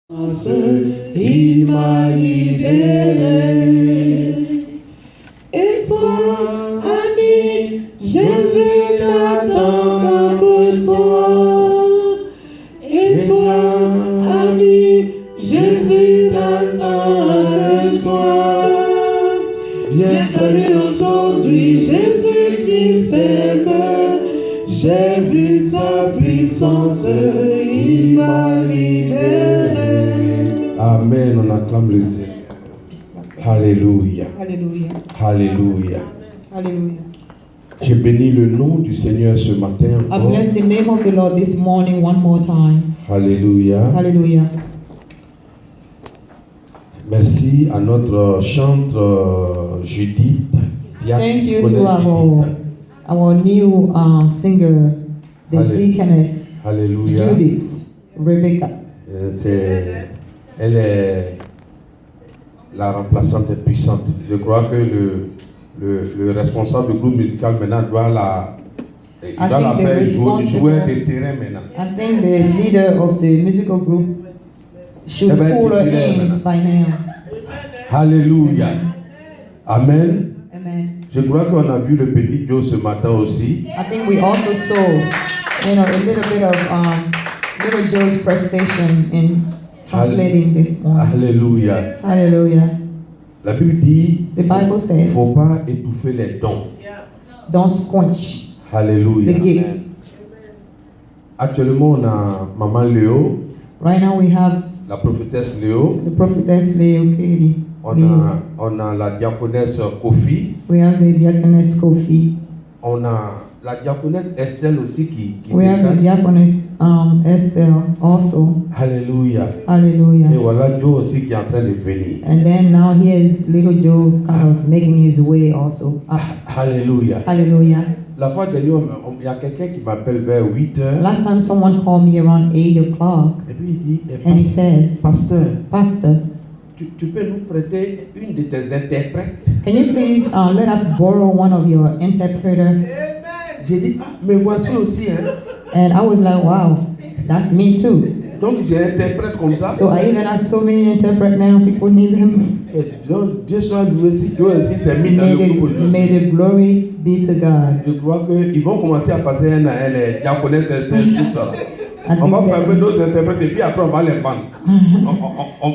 Il m'a libéré. Et toi, ami, Jésus n'attend que toi. Et toi, ami, Jésus n'attend que toi. Viens saluer aujourd'hui, Jésus-Christ aime. J'ai vu sa puissance, il m'a libéré. Amen, on acclame le Seigneur. Alléluia. Alléluia. Alléluia. Alléluia. Je bénis le nom du Seigneur ce matin I encore. bless the name of the Lord this morning one more time. Alléluia. Hallelujah. Merci à notre chantre Judith. Thank you to Judith. our new singer, the deaconess Alléluia. Judith Rebecca. Elle est la remplaçante est puissante. Je crois que le responsable du groupe musical maintenant doit la faire jouer de terrain maintenant. I think the leader of the musical group should pull her in by now. Alléluia. Amen. Amen. Je crois qu'on a vu le petit Joe ce matin aussi. I think we also saw, a little bit of little Joe's prestation in translating this morning. Alléluia. Hallelujah. La Bible dit The Bible says, il ne faut pas étouffer les dons. don't squelch Alléluia. the gift. Actuellement, on a Maman Léo, Right now we have la prophétesse Léo. the prophetess Leo Katie. On a la diaconesse Kofi. We have the diaconess Kofi. On a la diaconesse Estelle aussi qui We have the décache. diaconess Esther also. Alléluia. Hallelujah. Et voilà Joe aussi qui est en train de venir. And then now here's little Joe kind of making his way also up. Alléluia. Hallelujah. La fois dernière, il y a quelqu'un qui m'appelle vers 8 heures. Last time someone called me around 8 o'clock Et puis il dit, and he says, Pasteur, Pastor, tu peux nous prêter une de tes interprètes? can you please let us borrow one of your interpreter? J'ai dit, mais voici aussi. Hein. And I was like, wow, that's me too. Donc j'ai un interprète comme ça. So I even have so many interpreters now, people need them. Donc Dieu soit loué si Dieu aussi s'est mis dans le groupe. May the glory be to God. Je crois qu'ils vont commencer à passer un à un les diaconesses, tout ça. I On va think fermer nos interprètes et puis après on va les vendre.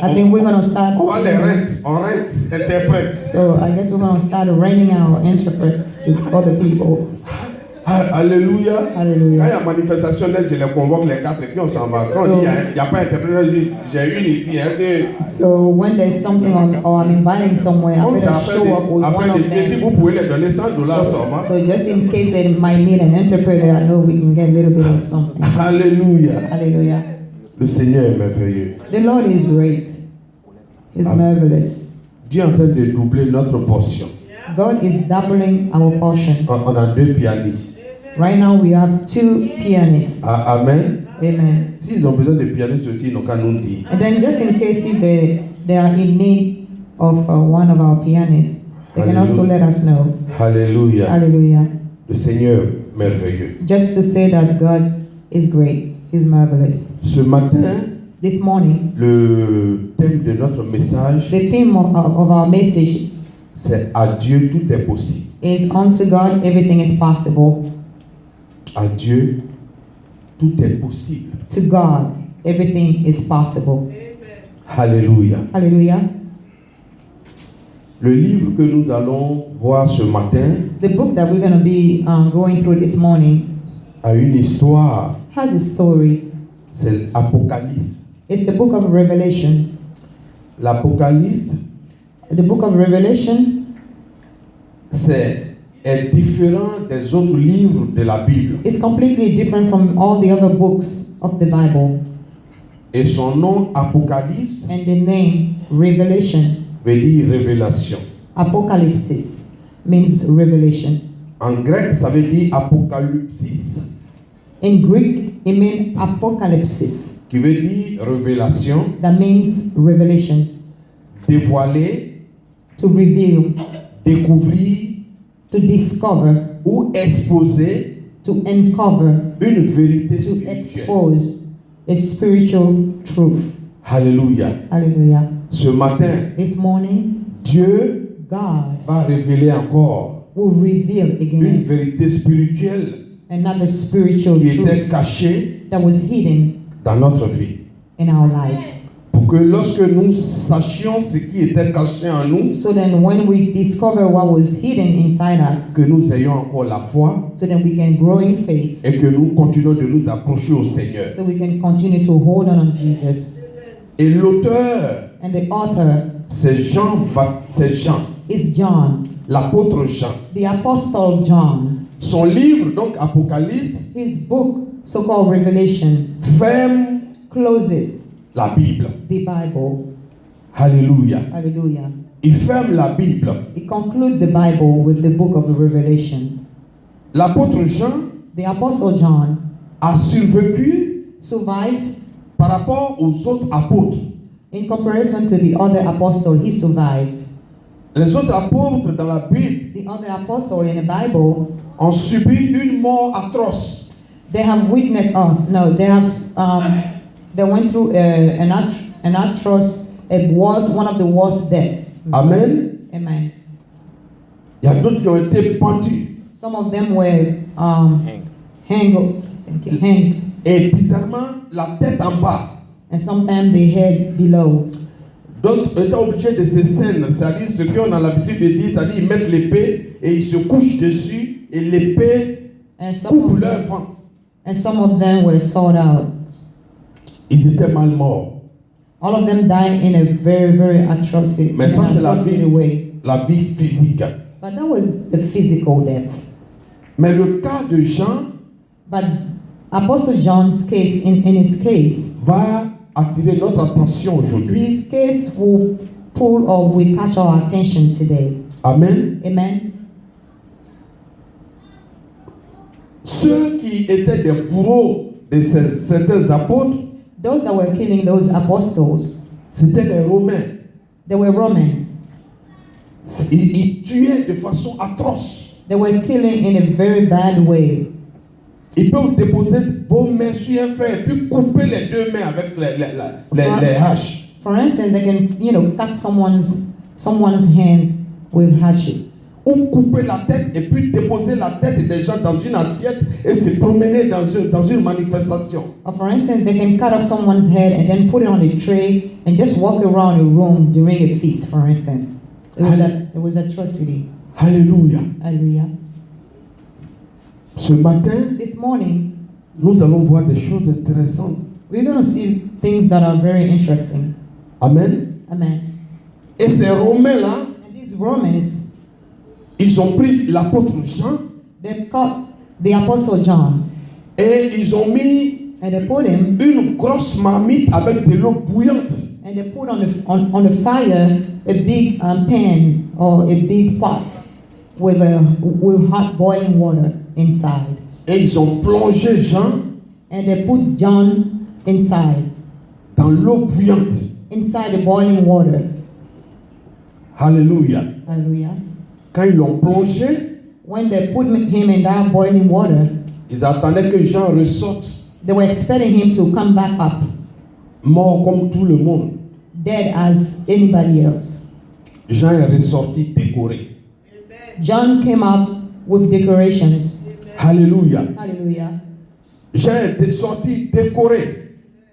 I think we're going to start. On va les rent, on rent interprètes. So I guess we're going to start renting our interprets to other people. Alléluia. Hallelujah. Quand il y a manifestation, là, je les convoque les quatre et puis on s'en va. Quand on dit il n'y a pas d'interprète, j'ai une ici. So when there's something or I'm inviting somewhere, I better show up with one Afin of de dire, si them. vous pouvez les donner $100 seulement. So just in case they might need an interpreter, I know we can get a little bit of something. Alléluia. Hallelujah. Le Seigneur est merveilleux. The Lord is great. He's marvelous. Dieu est en train de doubler notre portion. God is doubling our portion. On a 2 pianistes. Right now we have 2 pianists. Amen. Amen. S'ils ont besoin de pianistes aussi, ils n'ont qu'à nous dire. And then just in case if they are in need of one of our pianists, they can also let us know. Alléluia. Hallelujah. Le Seigneur merveilleux. Just to say that God is great. He's marvelous. Ce matin, This morning, le thème de notre message, the theme of our message c'est à Dieu tout est possible. is unto God everything is possible. À Dieu tout est possible. To God everything is possible. Alléluia. Hallelujah. Le livre que nous allons voir ce matin The book that we're going to be going through this morning a une histoire. has a story. C'est l'Apocalypse. It's the book of Revelation. L'Apocalypse, The book of Revelation est différent des autres livres de la Bible. is completely different from all the other books of the Bible. Et son nom, Apocalypse, And the name Revelation, veut dire révélation. Apocalypsis, means revelation. En grec, ça veut dire apocalypsis, In Greek, it means apocalypsis. qui veut dire révélation, That means revelation. dévoiler, To reveal, découvrir to discover, ou exposer to uncover, une vérité to spirituelle. expose a spiritual truth. Alléluia. Hallelujah. Ce matin, This morning, Dieu God va révéler encore will reveal une again vérité spirituelle another spiritual qui était truth cachée that was hidden dans notre vie. in our life. Pour que lorsque nous sachions ce qui était caché en nous, So then when we discover what was hidden inside us, que nous ayons encore la foi so then we can grow in faith, et que nous continuons de nous approcher au Seigneur. so we can continue to hold on Jesus. Et l'auteur, And the author c'est Jean, is John, l'apôtre Jean. the Apostle John. Son livre, donc Apocalypse, His book, so-called Revelation, ferme closes la Bible. the Bible. Alléluia. Hallelujah. Il ferme la Bible. He concludes the Bible with the book of Revelation. L'apôtre Jean The Apostle John a survécu survived par rapport aux autres apôtres. in comparison to the other apostle. He survived. Les autres apôtres dans la Bible The other apostle in the Bible, ont subi une mort atroce. they have witnessed. Oh no, they have. They went through an atrocious, one of the worst death. Amen. Amen. Il y a d'autres qui ont été pendus. Some of them were hanged, Et bizarrement, la tête en bas. and sometimes the head below. D'autres étaient obligés de se scènes, c'est-à-dire ce qu'on a l'habitude de dire, c'est-à-dire ils mettent l'épée et ils se couchent dessus et l'épée And some coupe of leur them, ventre. and some of them were sawed out. Ils étaient mal morts. All of them died in a very, very atrocity, Mais ça, c'est way. la vie physique. But that was the physical death. Mais le cas de Jean But Apostle John's case, in his case, va attirer notre attention aujourd'hui. his case will catch our attention today. Amen. Amen. Ceux qui étaient des bourreaux de certains apôtres, Those that were killing those apostles, c'était les Romains. they were Romans. Ils tuaient de façon atroce. They were killing in a very bad way. Ils peuvent déposer vos mains sur un fer et puis couper les deux mains avec les haches. For instance, they can, cut someone's hands with hatchets. Ou couper la tête et puis déposer la tête des gens dans une assiette et se promener dans une manifestation. Or for instance, they can cut off someone's head and then put it on a tray and just walk around a room during a feast, for instance. It was atrocity. Alléluia. Hallelujah. Ce matin, This morning, nous allons voir des choses intéressantes. we're going to see things that are very interesting. Amen. Amen. Et ces Romains-là, And these Romans, ils ont pris l'apôtre Jean they caught the Apostle John et ils ont mis and they put him une grosse marmite avec de l'eau bouillante. and they put on the fire a big pan or a big pot with hot boiling water inside. Et ils ont plongé Jean And they put John inside dans l'eau bouillante. the boiling water. Alléluia. Hallelujah. Quand ils l'ont plongé, When they put him in that boiling water, ils attendaient que Jean ressorte they were expecting him to come back up, mort comme tout le monde. dead as anybody else. Jean est ressorti décoré. John came up with decorations. Alléluia. Hallelujah. Jean est sorti décoré.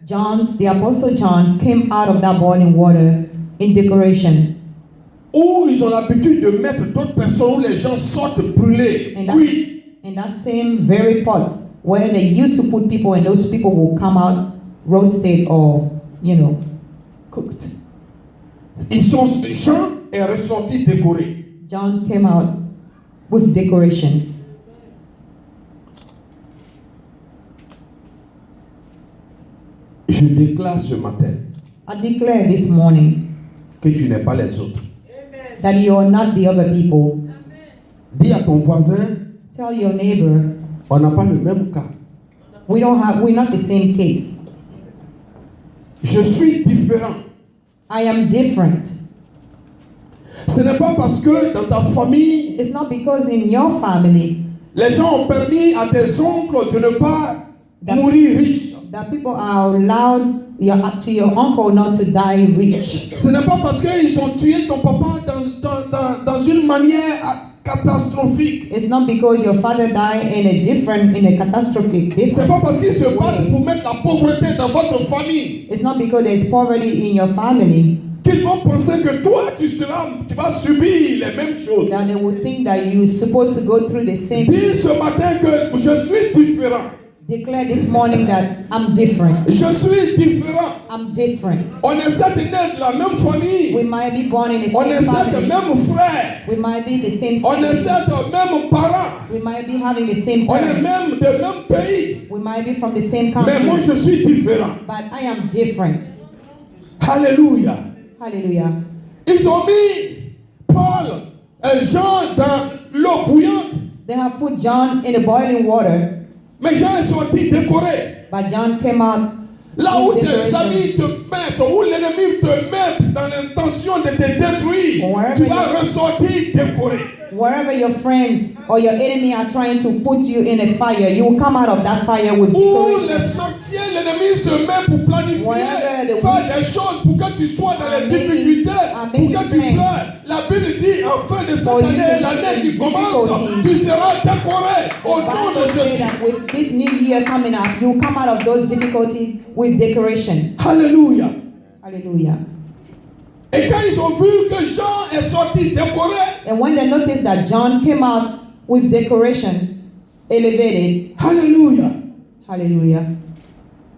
The Apostle John came out of that boiling water in decoration. Où ils ont l'habitude de mettre d'autres personnes où les gens sortent brûlés, cuits. In that same very pot where they used to put people and those people will come out roasted or, cooked. Jean est ressorti décoré. John came out with decorations. Je déclare ce matin I declare this morning que tu n'es pas les autres. that you are not the other people. Dis à ton voisin, Tell your neighbor, on n'a pas le même cas. we're not the same case. Je suis différent. I am different. Ce n'est pas parce que dans ta famille, It's not because in your family les gens ont permis à tes oncles de ne pas mourir riches. That people are allowed to your uncle not to die rich. Ce n'est pas parce qu'ils ont tué ton papa dans une manière catastrophique. It's not because your father died in a catastrophic different C'est pas parce qu'ils se battent way. pour mettre la pauvreté dans votre famille It's not because there's poverty in your family qu'ils vont penser que toi tu vas subir les mêmes choses. that they would think that you're supposed to go through the same. Dis ce matin que je suis différent. Declare this morning that I'm different. Je suis différent. I'm different. On est certes né de la même famille. We might be born in the On est same certes family. même frère. We might be the same On est siblings. certes même parents. We might be having the same On est parents. même des mêmes pays. We might be from the same Mais moi country. je suis différent. But I am different. Alléluia. Hallelujah. Ils ont mis Paul et Jean dans l'eau bouillante. They have put John in the boiling water, Mais Jean est sorti décoré. but John came out Là où with tes decoration. amis te mettent, où l'ennemi te met dans l'intention de te détruire, Wherever tu vas you- ressortir décoré. Wherever your friends or your enemy are trying to put you in a fire, you will come out of that fire with Où les decoration. sorciers, l'ennemi se met pour planifier, Wherever the faire witch des choses pour que tu sois dans are les making- difficultés, are pour making que tu plans. pleures. La Bible dit, en fin de cette For you année, to l'année be qui in commence, difficulties. tu seras décoré au The nom de Bible says Jésus. that with this new year coming up, you will come out of those difficulties with decoration. Alléluia. Hallelujah. Et quand ils ont vu que Jean est sorti décoré, And when they noticed that John came out with decoration, elevated, Alléluia. hallelujah,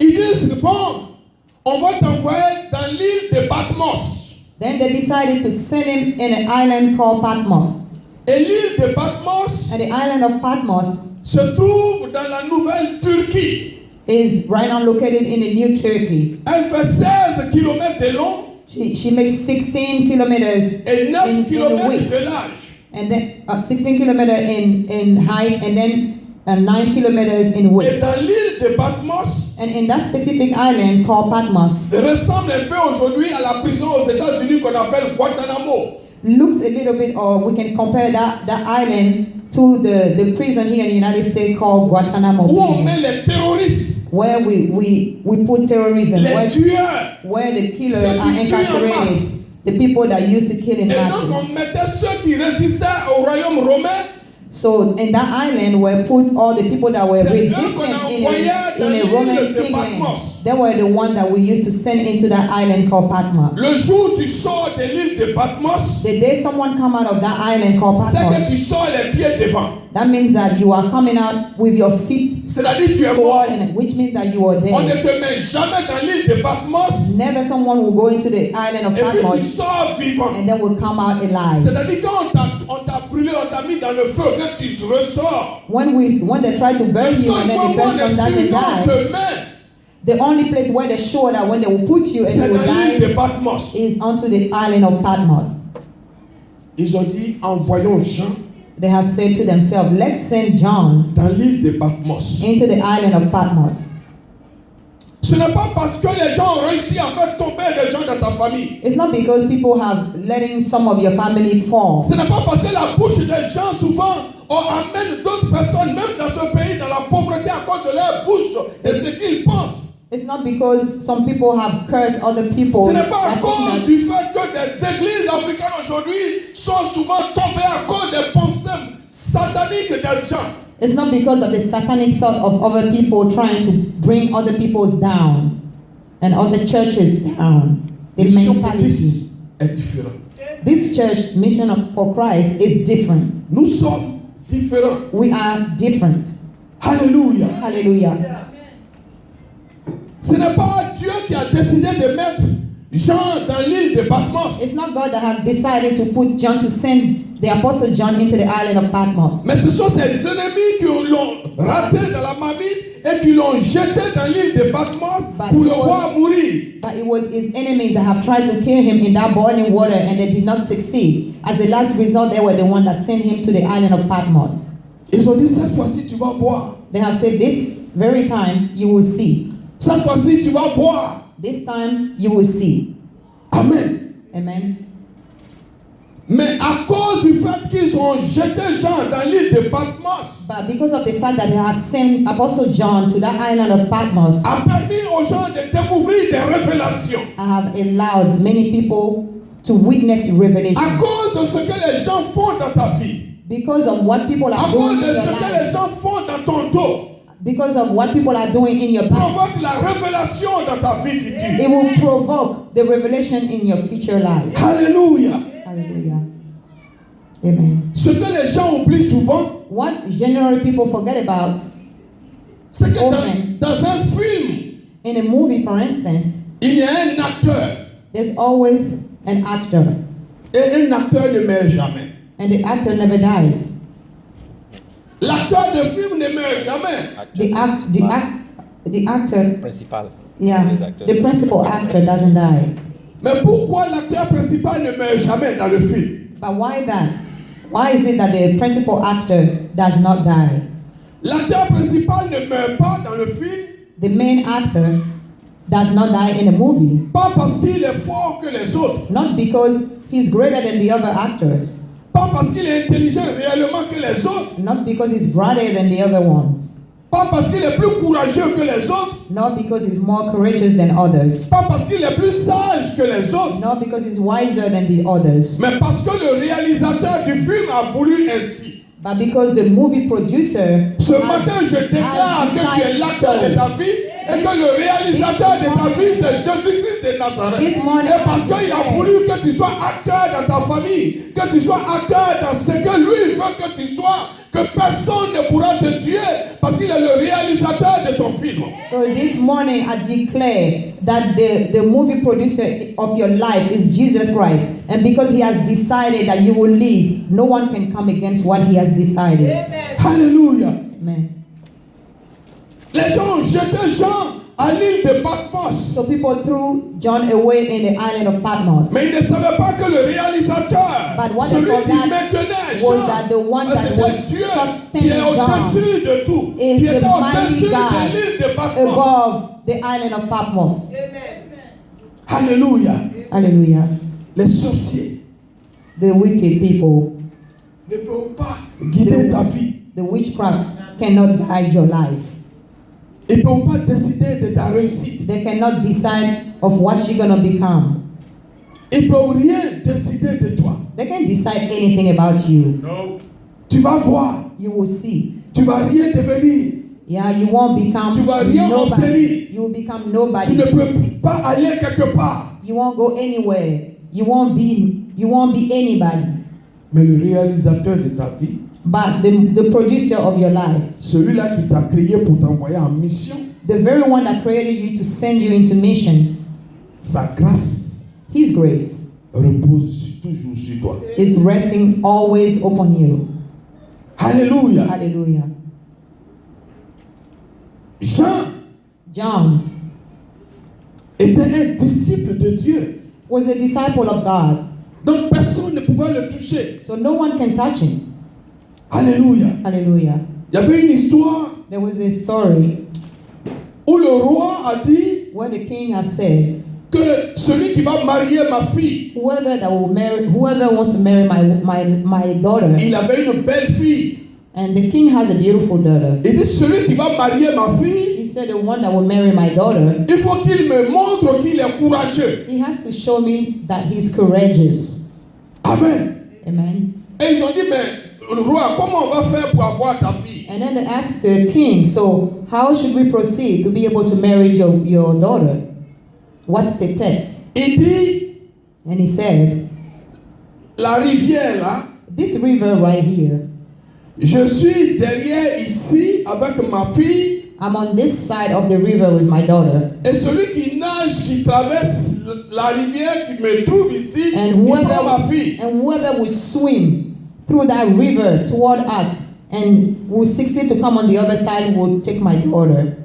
Ils disent, bon, on va t'envoyer dans l'île de Patmos. then they decided to send him in an island called Patmos. Et l'île de Patmos And the island of Patmos se trouve dans la nouvelle Turquie. is right now located in the New Turkey. Elle fait 16 km de long She makes 16 kilometers et 9 in km width, de large. and then 16 kilometers in height, and then 9 kilometers in Et width. dans l'île de Patmos, And in that specific island called Patmos, ça ressemble un peu aujourd'hui à la prison aux États-Unis qu'on appelle Guantanamo. looks a little bit, or we can compare that island to the prison here in the United States called Guantanamo Où on prison, met les terroristes, where we put terrorism, les tueurs. where the killers Ceux are qui tuent en incarcerated, masse. the people that used to kill in Et donc masses. on mettait ceux qui résistaient au royaume romain. So in that island were put all the people that were C'est eux resistant qu'on a in envoyés dans a l'île Roman de kingdom. Patmos. They were the one that we used to send into that island called Patmos. Le jour où tu sors de l'île de Patmos, The day someone come out of that island called c'est que Patmos, tu sors les pieds devant. that means that you are coming out with your feet C'est-à-dire tu es mort. toward it, which means that you are On ne dead. te met jamais dans l'île de Patmos Never someone will go into the island of et puis tu Patmos sors vivant. and then will come out alive. C'est-à-dire quand on t'a brûlé, on t'a mis dans le feu, que tu ressors. When they try to Le burn you seul and then the moment person de doesn't survie on die, te met, the only place where they show that when they will put you and c'est you will dans l'île die de Patmos. is onto the island of Patmos. Ils ont dit, envoyons Jean They have said to themselves, let's send John dans l'île de Patmos. into the island of Patmos. Ce n'est pas parce que les gens ont réussi à faire tomber des gens dans ta famille. It's not because people have letting some of your family fall. Ce n'est pas parce que la bouche des gens souvent amène d'autres personnes, même dans ce pays, dans la pauvreté à cause de leur bouche et ce qu'ils pensent. It's not because some people have cursed other people. Ce n'est pas à that cause think du fait que des églises africaines aujourd'hui sont souvent tombées à cause des pensées sataniques des gens. it's not because of the satanic thought of other people trying to bring other people's down and other churches down. The Mission pour mentality. Christ est différent. This church mission for Christ is different. Nous sommes différents. We are different. Alléluia. Hallelujah. Ce n'est pas Dieu qui a décidé de mettre Jean dans l'île de Patmos. It's not God that have decided to put John, to send the apostle John into the island of Patmos. Mais ce sont ses ennemis qui l'ont raté dans la marmite et qui l'ont jeté dans l'île de Patmos pour le voir mourir. But it was his enemies that have tried to kill him in that boiling water and they did not succeed. As a last result, they were the one that sent him to the island of Patmos. Ils ont dit, cette fois-ci tu vas voir. They have said, this very time you will see. Cette fois-ci tu vas voir. This time you will see. Amen. Amen. Mais à cause du fait qu'ils ont jeté Jean dans l'île de Patmos, But because of the fact that they have sent Apostle John to that island of Patmos, a permis aux gens de découvrir des révélations. I have allowed many people to witness À revelation. cause de ce que les gens font dans ta vie. Because of what people À are cause doing de in your ce que les life. gens font dans ton dos. Because of what people are doing in your past. Provoque la révélation dans ta vie future. It will provoke the revelation in your future life. Alléluia. Hallelujah. Amen. Ce que les gens oublient souvent, What generally people forget about, c'est que Amen. dans un film, in a movie, for instance, il y a un acteur. there's always an actor, Et un acteur ne meurt jamais. and the actor never dies. L'acteur de film ne meurt jamais. The actor, Principal. yeah, the principal actor doesn't die. Mais pourquoi l'acteur principal ne meurt jamais dans le film? But why that? Why is it that the principal actor does not die? L'acteur principal ne meurt pas dans le film, The main actor does not die in a movie, pas parce qu'il est fort que les autres, not because he's greater than the other actors, pas parce qu'il est intelligent réellement que les autres, not because he's brighter than the other ones, pas parce qu'il est plus courageux que les autres, not because he's more courageous than others, pas parce qu'il est plus sage que les autres, not because he's wiser than the others, mais parce que le réalisateur du film a voulu ainsi. but because the movie producer Ce matin, je déclare que tu es l'acteur de ta vie et que le réalisateur de ta vie, c'est Jésus-Christ de Nazareth. This morning, Et parce qu'il a voulu que tu sois acteur dans ta famille, que tu sois acteur dans ce que lui veut que tu sois, que personne ne pourra te tuer parce qu'il est le réalisateur de ton film. So this morning I declare that the movie producer of your life is Jesus Christ. And because he has decided that you will live, no one can come against what he has decided. Alléluia. Amen. Les gens ont jeté Jean à l'île de Patmos. So people threw John away in the island of Patmos. Mais ils ne savaient pas que le réalisateur, But what they celui qui forgot maintenait was Jean, that the one that c'était was Dieu sustaining qui est au-dessus de tout, is qui the était mighty au-dessus de God l'île de Patmos. above the island of Patmos. Alléluia. Hallelujah. Les sorciers The wicked people, ne peuvent pas guider ta vie. the witchcraft cannot guide your life. Ils ne peuvent pas décider de ta réussite. They cannot decide of what you're going to become. Ils ne peuvent rien décider de toi. They can't decide anything about you. Tu vas voir, You will see. tu vas rien devenir. Yeah, you won't become Tu vas rien nobody. obtenir. You will become Tu nobody. ne peux pas aller quelque part. You won't go anywhere. You won't be anybody. Mais le réalisateur de ta vie, But the producer of your life, celui-là qui t'a créé pour t'envoyer en mission, the very one that created you to send you into mission, sa grâce his grace repose toujours sur toi. is resting always upon you. Alléluia. Hallelujah. Jean John était un disciple de Dieu. was a disciple of God, Donc personne ne pouvait le toucher. so no one can touch him. Alléluia. Hallelujah. Il y avait une histoire There was a story où le roi a dit where the king have said, que celui qui va marier ma fille, whoever wants to marry my daughter, il avait une belle fille. and the king has a beautiful daughter. Il dit celui qui va marier ma fille, He said, the one that will marry my daughter, il faut qu'il me montre qu'il est courageux. he has to show me that he's courageous. Amen. Amen. Et ils ont dit, mais roi, comment on va faire pour avoir ta fille? And then they asked the king, so how should we proceed to be able to marry your daughter? What's the test? Il dit, And he said, la rivière là, this river right here, je suis derrière ici avec ma fille, I'm on this side of the river with my daughter. et celui qui nage, qui traverse la rivière, qui me trouve ici, And il prend ma fille. whoever will swim through that river toward us and will succeed to come on the other side will take my daughter.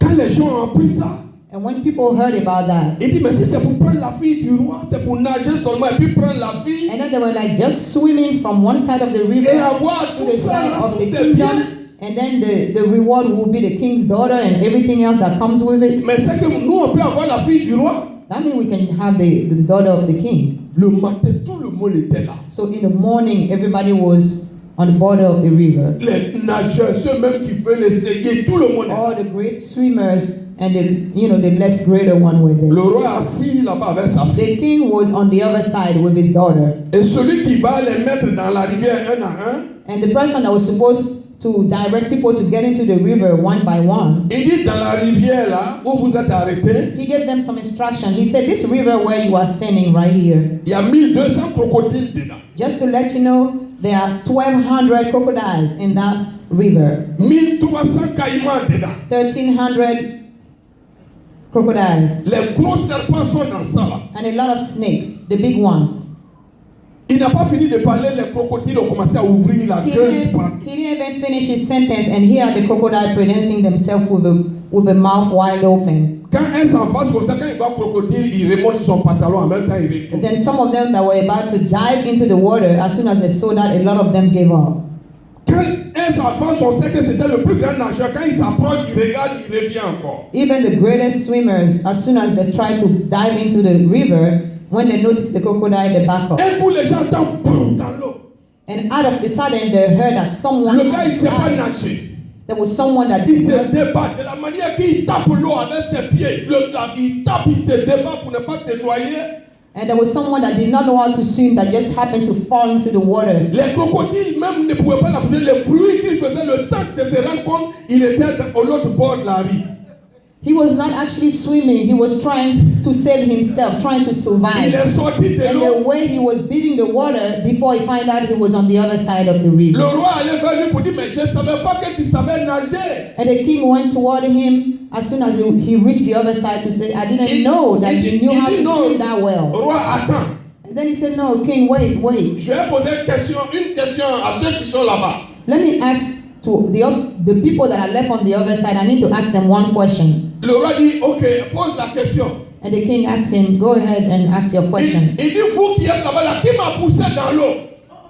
Quand les gens ont appris ça, And when people heard about that, il dit, mais si c'est pour prendre la fille du roi, c'est pour nager seulement, et puis prendre la fille, and then they were like just swimming from one side of the river et avoir to tout the ça, side là, of tous the ces biens. kingdom, and then the reward will be the king's daughter and everything else that comes with it. Mais c'est que nous, on peut avoir la fille du roi. That means we can have the daughter of the king. Le matin, tout le monde était là. So in the morning, everybody was on the border of the river. Les nageurs, ceux même qui veulent essayer, tout le monde est All là. the great swimmers and the less greater one were there. Le roi assis là-bas avec sa fille. The king was on the other side with his daughter. Et celui qui va les mettre dans la rivière un à un, And the person that was supposed to direct people to get into the river one by one, il dit dans la rivière là où vous êtes arrêtés, he gave them some instruction. He said, this river where you are standing right here, il y a 1200 crocodiles dedans. just to let you know, there are 1,200 crocodiles in that river. 1300 caïmans dedans. 1,300 crocodiles. Les gros serpents sont dans ça là. And a lot of snakes, the big ones. Il n'a pas fini de parler, les crocodiles ont commencé à ouvrir la He gueule partout. didn't even finish his sentence, and here are the crocodile presenting themselves with a mouth wide open. Quand un s'enfonce comme ça, quand il voit le crocodile, il remonte son pantalon en même temps, il retourne. And then some of them that were about to dive into the water, as soon as they saw that, a lot of them gave up. Quand un s'enfonce, on sait que c'était le plus grand nageur. Quand il s'approche, il regarde, il revient encore. Even the greatest swimmers, as soon as they try to dive into the river, when they notice the crocodile, they back up. Un coup, les gens entendent boum dans l'eau. And out of the sudden, they heard that someone Le gars, il ne sait pas died. nager. There was someone that Il se débat de la manière qu'il tape l'eau avec ses pieds. Il tape, il se débat pour ne pas se noyer. and there was someone that did not know how to swim that just happened to fall into the water. Les crocodiles même ne pouvaient pas l'appeler. Le bruit qu'il faisait, le temps de se rendre compte, il était au l'autre bord de la rive. He was not actually swimming. He was trying to save himself, trying to Il survive. est sorti de And the l'eau. way he was beating the water, before he found out he was on the other side of the river. Le roi allait vers lui pour dire, mais je ne savais pas que tu savais nager. And the king went toward him as soon as he reached the other side to say, I didn't know that you knew how to swim that well. Roi, attends. And then he said, no, king, wait. Je vais poser une question à ceux qui sont là-bas. Let me ask to the people that are left on the other side, I need to ask them one question. Le roi dit, ok, pose la question. And the king asked him, go ahead and ask your question. Il dit, vous qui êtes là-bas, là, qui m'a poussé dans l'eau?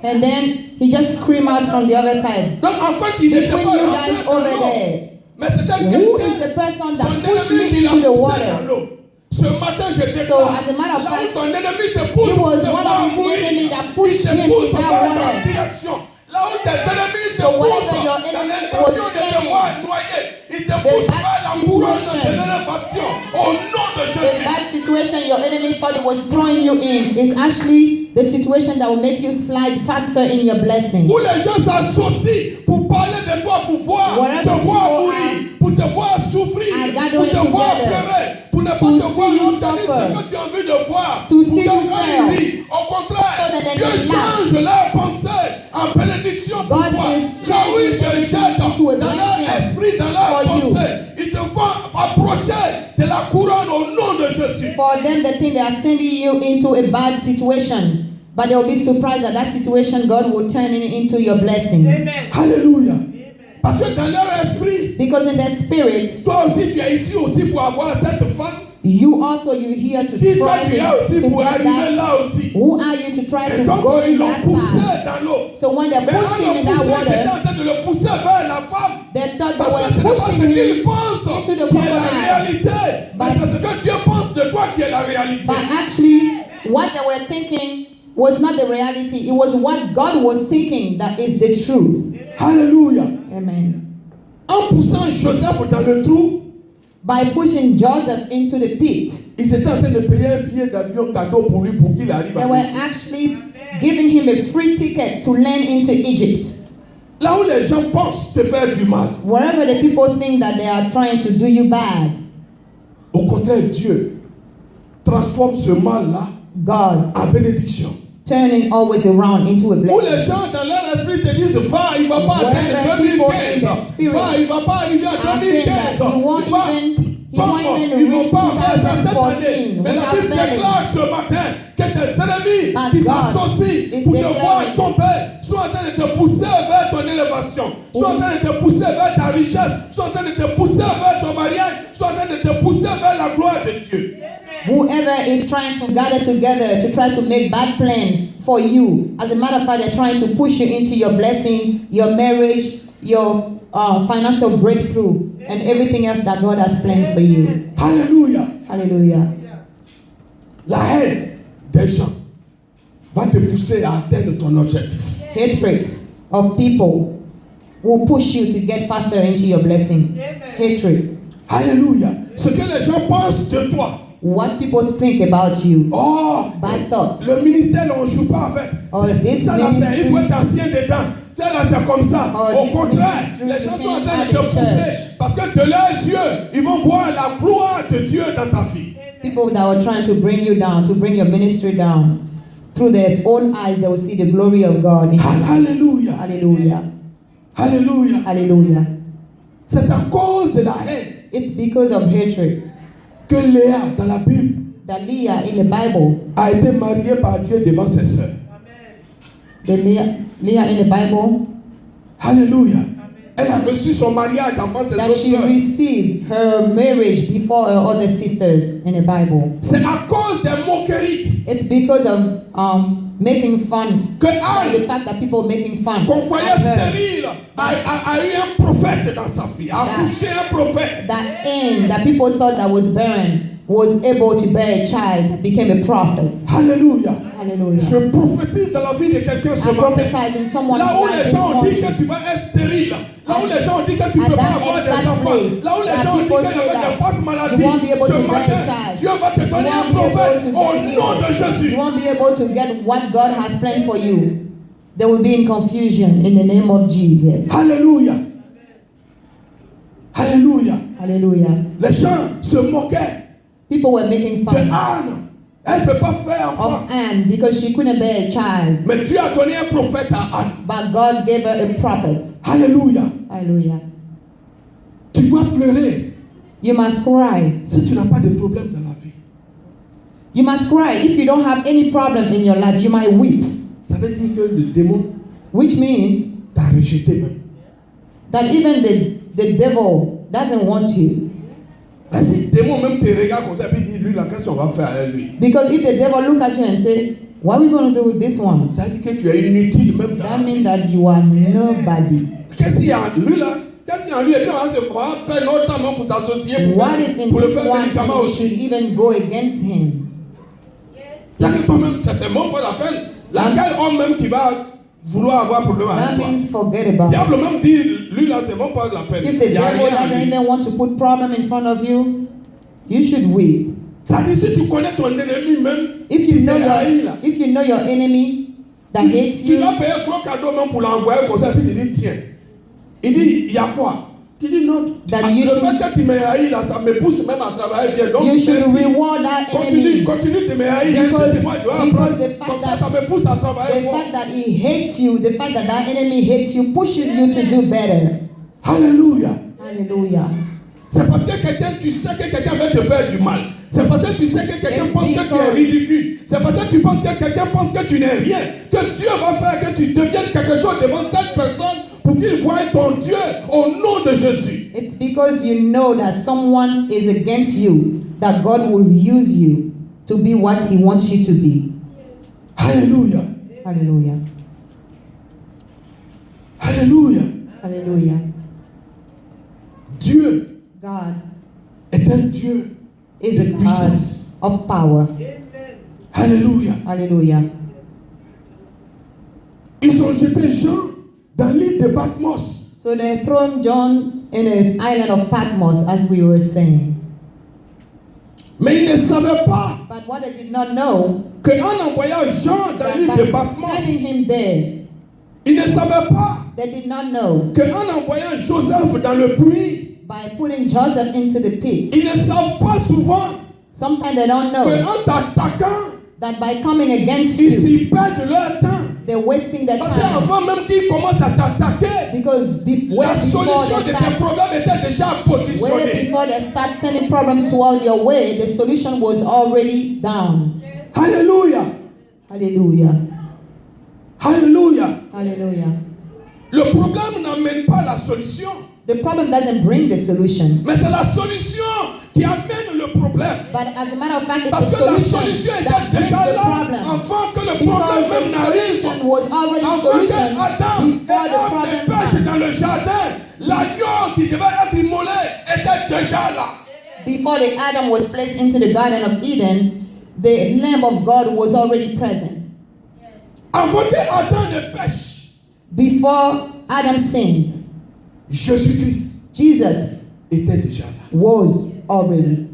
And then he just screamed out from the other side, Donc en fait, il n'était between pas you rentré guys dans over l'eau. there, Mais c'était who is the quelqu'un, person son that pushed ennemi qui me l'a into the poussé water? dans l'eau. Ce matin, je déclare, So, as a matter of là où fact, ton ennemi te pousse, it was te one voit of his mourir. enemy that Il pushed te him pousse in that vers ta water. direction. Là où tes ennemis te So wherever poussent, your dans enemy l'intention was de te aiming, voir noyer, il te the pousse bad vers la couronne de situation. l'élévation. Au nom de In Jésus. that situation your enemy thought it was throwing you in is actually the situation that will make you slide faster in your blessing. Où les gens s'associent pour parler de toi, pour voir, Wherever te voir people mourir, pour te voir souffrir, are pour gathering te voir together pleurer, pour ne pas to te voir see you obtenir suffer, ce que tu as envie de voir, to pour see te you voir fail, rire. Au contraire, so that they Dieu can laugh. change leur pensée en bénédiction pour God toi. is Là où changing ils te everything jettent into a dans leur blessing esprit, dans leur for you. pensée, ils te font approcher de la couronne au nom de Jésus. For them, they think they are sending you into a bad situation, but they'll be surprised that that situation God will turn it into your blessing. Alléluia. Parce que dans leur esprit, Because in their spirit, toi aussi tu es ici aussi pour avoir cette femme. you here to Qui toi try tu es aussi to pour get arriver that. là aussi. Who are you to try Et to donc go ils in l'ont that poussé side? dans l'eau. So when they're Mais en pushing le in that poussant, c'était water, en train de le pousser vers la femme. they thought Parce que they ce n'est were pas ce pushing qu'ils him pensent into the qui est la crocodile. réalité. Mais But- c'est ce que Dieu pense de toi qui est la réalité. But actually, what they were thinking was not the reality. It was what God was thinking that is the truth. Alléluia. Amen. En poussant Joseph dans le trou, By pushing Joseph into the pit, ils étaient en train de payer un billet d'avion cadeau pour lui pour qu'il arrive they à were Égypte. actually giving him a free ticket to land into Egypt. Là où les gens pensent te faire du mal, Wherever the people think that they are trying to do you bad, au contraire, Dieu transforme ce mal-là God en bénédiction. turning always around into a Où blessing. les gens dans leur esprit te disent, va, il ne va pas Wherever atteindre people 2015. in the spirit Va, il ne va pas arriver à are saying 2015. that he won't Ils even ne reach vont pas faire ça cette 2014 année. Mais la without Bible failing. déclare ce matin que tes ennemis But qui God s'associent is pour te voir declaring. tomber sont en train de te pousser vers ton élévation, sont en train de te pousser vers ta richesse, sont en train de te pousser vers ton mariage, sont en train de te pousser vers la gloire de Dieu. Whoever is trying to gather together to try to make bad plan for you, as a matter of fact, they're trying to push you into your blessing, your marriage, your financial breakthrough, and everything else that God has planned for you. Alléluia. Hallelujah. La haine des gens va te pousser à atteindre ton objectif. Hatred of people will push you to get faster into your blessing. Hatred. Alléluia. Ce que les gens pensent de toi. What people think about you. Oh, Bad thought. le ministère, on ne joue pas avec. Oh, this Ça, là, ministry- il faut être ancien dedans. Ça, là, c'est comme ça. Oh, Au this contraire, ministry les gens you sont en can't train have de te in pousser. church. Parce que de leurs yeux, ils vont voir la gloire de Dieu dans ta vie. People that are trying to bring you down, to bring your ministry down. Through their own eyes, they will see the glory of God. in you. Alléluia. Hallelujah. Alléluia. Hallelujah. C'est à cause de la haine It's because of hatred que Léa, dans la Bible, that Leah in the Bible, a été mariée par Dieu devant ses sœurs. Leah in the Bible, Alléluia. Elle a reçu son mariage avant ses that autres she sœurs. received her marriage before her other sisters in the Bible. C'est à cause des moqueries It's because of making fun, que like the Anne, fact that people making fun qu'on croyait of her. stérile, a eu un prophète dans sa vie, a accouché un prophète. That Anne, that people thought that was barren, was able to bear a child, that became a prophet. Alléluia. Hallelujah. Je prophétise dans la vie de quelqu'un ce I matin. prophesied in someone's Là où life les this gens ont dit morning. que tu vas être stérile, là où les gens ont dit que tu ne At peux pas that avoir des exact enfants, place, là où les that gens ont dit people qu'il y say avait that des fausses maladies, you won't be able ce to bear a matin, child. Dieu va te You donner un won't be prophète able to au get nom de healed. Jésus. You won't be able to get what God has planned for you. They will be in confusion in the name of Jesus. Alléluia. Alléluia. Hallelujah. Les gens se moquaient People were making de fun Anne. Elle ne peut pas faire enfant. of Anne because she couldn't bear a child. Mais Dieu a donné un prophète à Anne. But God gave her a prophet. Alléluia. Hallelujah. Tu dois pleurer You must cry. si tu n'as pas de problème dans la vie. You must cry. If you don't have any problem in your life, you might weep. Ça veut dire que le démon Which means t'a rejeté même. that even the devil doesn't want you. Si le démon même te regarde comme ça et dit, lui, là, qu'est-ce qu'on va faire avec lui? Because if the devil look at you and say, what are we going to do with this one? Ça veut dire que tu es inutile même dans That la vie. means that you are nobody. Qu'est-ce qu'il y a en lui là? Qu'est-ce qu'il y a en lui? Et puis on va se prendre peine autant même pour s'associer pour, What is in pour le this faire one médicament and we aussi. should even go against him? Ça que toi-même, certainement pas la peine. Laquelle homme même qui va vouloir avoir problème That avec toi? means forget about it. Diable même dit, lui là, c'est même pas la peine. If the Il y a devil rien en doesn't lui. even want to put problem in front of you, you should weep. Ça dit, si tu connais ton ennemi même, If qui you know te haït, là, your enemy that hates tu you, vas payer un gros cadeau même pour l'envoyer comme ça, puis il dit, tiens. Il dit, il y a quoi? Tu dis non. That you Le should- fait que tu me haïs là, ça me pousse même à travailler bien. Donc, you should merci. reward that Continue, enemy. continue de me haïr. Because- Moi, je dois because apprendre. the fact Comme ça, that- ça me pousse à travailler The fort. fact that he hates you, the fact that that enemy hates you, pushes you to do better. Alléluia. Hallelujah. C'est parce que quelqu'un, tu sais que quelqu'un veut te faire du mal. C'est parce que tu sais que quelqu'un It's pense que tu es because- ridicule. C'est parce que tu penses que quelqu'un pense que tu n'es rien. Que Dieu va faire que tu deviennes quelque chose devant cette personne pour qu'il voie ton Dieu au nom de Jésus. It's because you know that someone is against you that God will use you to be what he wants you to be. Alléluia. Hallelujah. Alléluia. Hallelujah. Dieu God est un Dieu is a de God puissance. of power. Alléluia. Hallelujah. Ils ont jeté Jean dans l'île de Patmos. So they thrown John in an island of Patmos, as we were saying. Mais ils ne savaient pas But what they did not know, qu'en envoyant Jean dans that l'île by de Patmos, sending him there, ils ne savaient pas they did not know, qu'en envoyant Joseph dans le puits, by putting Joseph into the pit, ils ne savent pas souvent sometimes they don't know qu'en t'attaquant, that by coming against ils you, s'y perdent leur temps. they're wasting their Parce time. qu'avant même qu'ils commencent à t'attaquer, Because la before solution de they tes start, problèmes était déjà way positionnée. before they start sending problems toward your way, the solution was already down. Alléluia. Hallelujah. Alléluia. Hallelujah. Le problème n'amène pas la solution, The problem doesn't bring the solution, mais c'est la solution qui amène le problème. but as a matter of fact, it's Parce the que la solution solution that était brings déjà the là problem. avant que le Because problème même the n'arrive. solution was already Avant solution que Adam et before the Ève problem ne pêchent came. dans le jardin, l'agneau qui devait être immolé était déjà là. Before the Adam was placed into the Garden of Eden, The Lamb of God was already present. Avant que Adam ne pêche, Before Adam sinned, Jésus-Christ Jesus était déjà là. was already.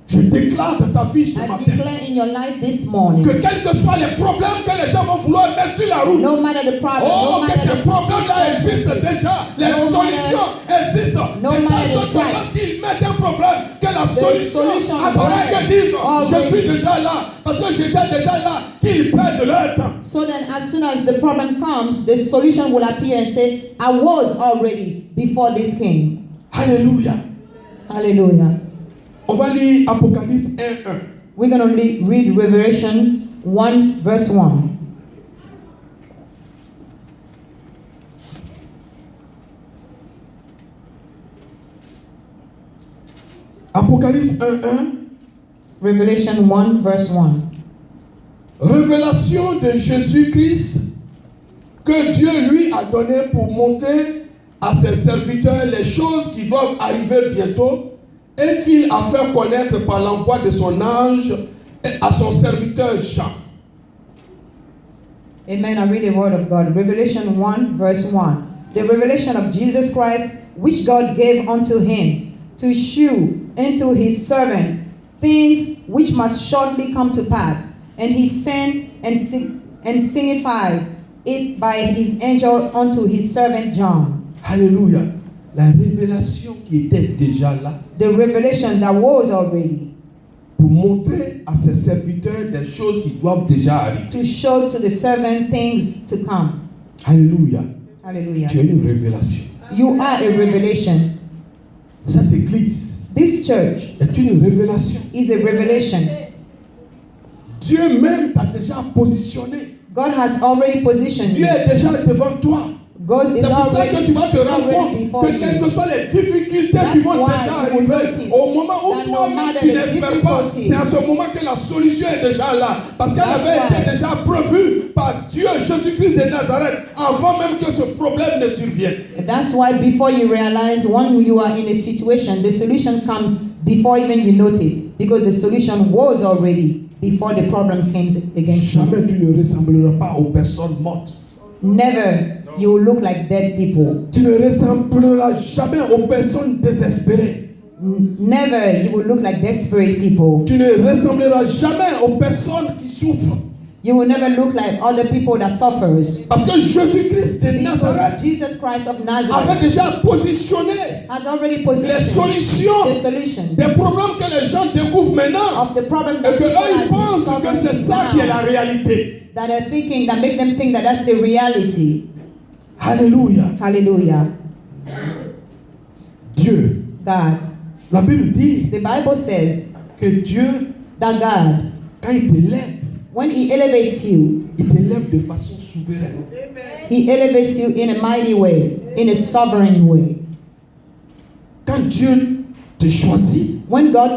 Je déclare dans ta vie ce I matin declare in your life this morning, que quels que soient les problèmes que les gens vont vouloir mettre sur la route, no matter the problem, oh, no que matter ces the problèmes-là existent circumstances, déjà, les No solutions existent. no Et matter telle the sorte que price. lorsqu'ils mettent un problème, que la solution solution apparaît, there qu'ils disent, je already. suis déjà là, parce que j'étais déjà là, qu'ils perdent leur temps. so then as soon as the problem comes, the solution will appear and say, I was already before this came. Alléluia. Hallelujah. On va lire Apocalypse 1:1. We're going to read Revelation 1 verse 1. Apocalypse 1:1. Revelation 1 verse 1. Révélation de Jésus-Christ que Dieu lui a donné pour montrer à ses serviteurs les choses qui doivent arriver bientôt et qu'il a fait connaître par l'envoi de son ange et à son serviteur Jean. Amen. I read the word of God. Revelation 1 verse 1. The revelation of Jesus Christ, which God gave unto him, to shew unto his servants things which must shortly come to pass. And he sent and signified it by his angel unto his servant John. Alléluia. La révélation qui était déjà là The revelation that was already, pour montrer à ses serviteurs des choses qui doivent déjà arriver. to show to the servant things to come. Alléluia. Hallelujah. Tu es une révélation. You are a revelation. Cette église This church est une révélation. is a revelation. Dieu même t'a déjà positionné. God has already positioned Dieu you. est déjà devant toi. God is C'est pour ça already, que tu vas te rendre already compte before que quelles que you. soient les difficultés That's qui vont why déjà you will arriver, notice au moment où that no toi-même matter tu the n'espères pas, difficulties, c'est à ce moment que la solution est déjà là. Parce qu'elle That's avait why. été déjà prévue par Dieu, Jésus-Christ de Nazareth, avant même que ce problème ne survienne. That's why before you realize when you are in a situation, the solution comes before even you notice. Because the solution was already before the problem came against you. Jamais tu ne ressembleras pas aux personnes mortes. Never you will look like dead people. Tu ne ressembleras jamais aux personnes désespérées. Never you will look like desperate people. Tu ne ressembleras jamais aux personnes qui souffrent. You will never look like other people that suffers. Parce que Jésus-Christ de Because Nazareth Jesus Christ of avait Nazareth déjà positionné has already les positioned solutions the solution des problèmes que les gens découvrent maintenant. of the problem Et that que people eux, ils are pensent que c'est discovering ça qui est la now, réalité. that are thinking, that make them think that that's the reality. Alléluia. Hallelujah. Dieu. God. La Bible dit The Bible says que Dieu, that God, quand il t'élève, when He elevates you, il t'élève de façon souveraine. He elevates you in a mighty way, in a sovereign way. Quand Dieu te choisit, When God